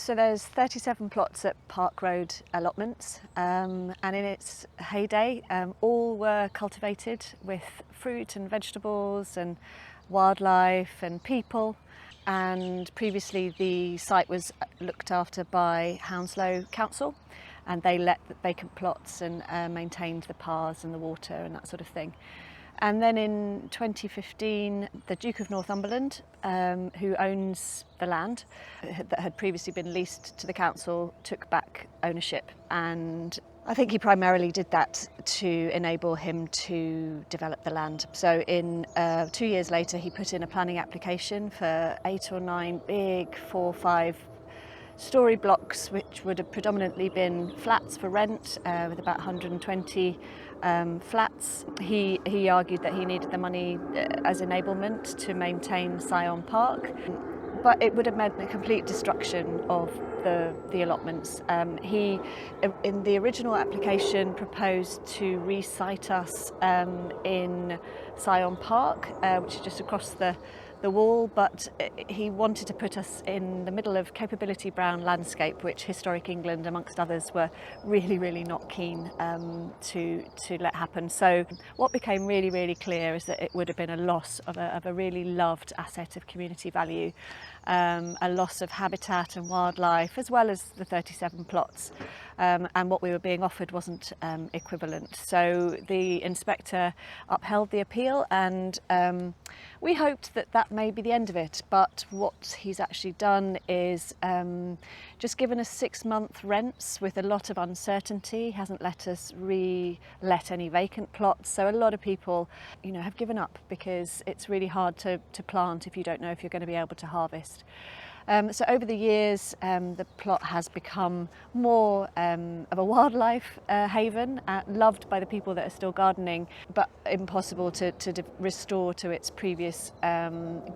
So there's 37 plots at Park Road Allotments, and in its heyday all were cultivated with fruit and vegetables and wildlife and people, and previously the site was looked after by Hounslow Council, and they let the vacant plots and maintained the paths and the water and that sort of thing. And then in 2015, the Duke of Northumberland, who owns the land that had previously been leased to the council, took back ownership. And I think he primarily did that to enable him to develop the land. So in 2 years later, he put in a planning application for 8 or 9 big 4 or 5 story blocks, which would have predominantly been flats for rent, with about 120 flats. He argued that he needed the money as enablement to maintain Syon Park, but it would have meant a complete destruction of the allotments. He, in the original application, proposed to re-site us in Syon Park, which is just across the wall, but he wanted to put us in the middle of Capability Brown landscape, which Historic England, amongst others, were really not keen to let happen. So what became really clear is that it would have been a loss of a really loved asset of community value, a loss of habitat and wildlife, as well as the 37 plots. And what we were being offered wasn't equivalent. So the inspector upheld the appeal, and we hoped that may be the end of it. But what he's actually done is just given us 6-month rents with a lot of uncertainty. He hasn't let us re-let any vacant plots. So a lot of people, have given up, because it's really hard to plant if you don't know if you're going to be able to harvest. So over the years, the plot has become more of a wildlife haven, loved by the people that are still gardening, but impossible to restore to its previous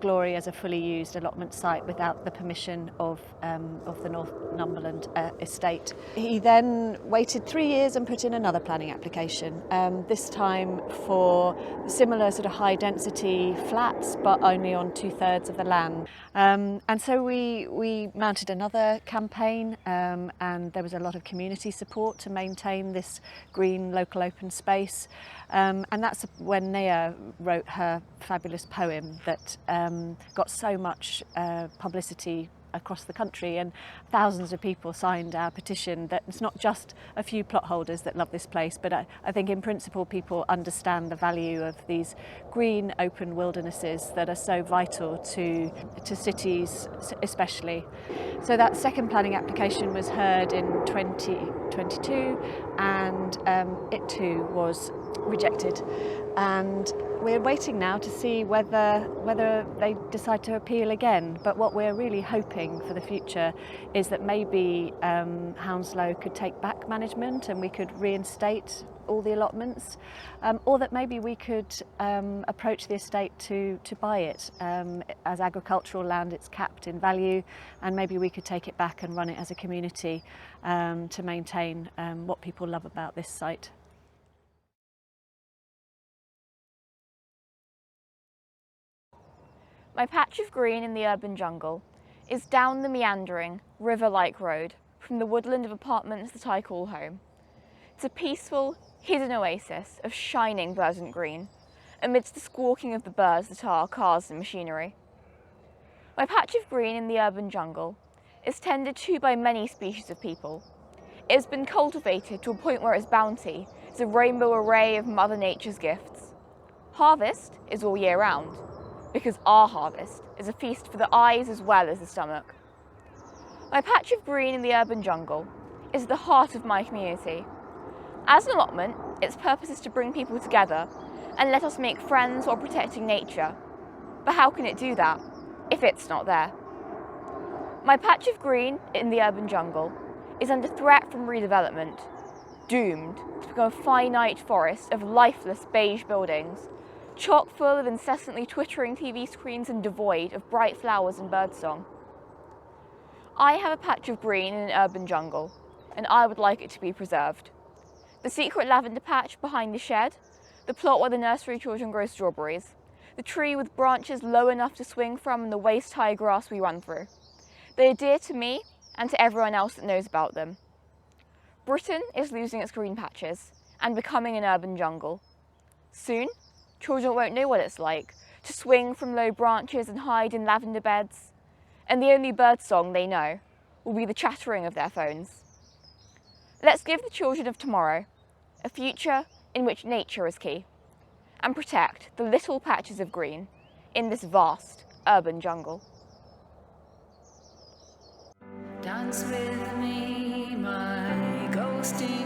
glory as a fully used allotment site without the permission of the Northumberland estate. He then waited 3 years and put in another planning application, this time for similar sort of high density flats, but only on 2/3 of the land. And so we mounted another campaign, and there was a lot of community support to maintain this green local open space. And that's when Nea wrote her fabulous poem that got so much publicity across the country, and thousands of people signed our petition. That it's not just a few plot holders that love this place, but I think in principle people understand the value of these green open wildernesses that are so vital to cities especially. So that second planning application was heard in 2022, and it too was rejected. And we're waiting now to see whether they decide to appeal again. But what we're really hoping for the future is that maybe Hounslow could take back management and we could reinstate all the allotments, or that maybe we could approach the estate to buy it. As agricultural land, it's capped in value, and maybe we could take it back and run it as a community to maintain what people love about this site. My patch of green in the urban jungle is down the meandering, river-like road from the woodland of apartments that I call home. It's a peaceful, hidden oasis of shining verdant green, amidst the squawking of the birds that are cars and machinery. My patch of green in the urban jungle is tended to by many species of people. It has been cultivated to a point where its bounty is a rainbow array of Mother Nature's gifts. Harvest is all year round, because our harvest is a feast for the eyes as well as the stomach. My patch of green in the urban jungle is at the heart of my community. As an allotment, its purpose is to bring people together and let us make friends while protecting nature. But how can it do that if it's not there? My patch of green in the urban jungle is under threat from redevelopment, doomed to become a finite forest of lifeless beige buildings, chock full of incessantly twittering TV screens and devoid of bright flowers and birdsong. I have a patch of green in an urban jungle, and I would like it to be preserved. The secret lavender patch behind the shed, the plot where the nursery children grow strawberries, the tree with branches low enough to swing from, and the waist-high grass we run through. They are dear to me and to everyone else that knows about them. Britain is losing its green patches and becoming an urban jungle. Soon, children won't know what it's like to swing from low branches and hide in lavender beds, and the only bird song they know will be the chattering of their phones. Let's give the children of tomorrow a future in which nature is key, and protect the little patches of green in this vast urban jungle. Dance with me, my ghosting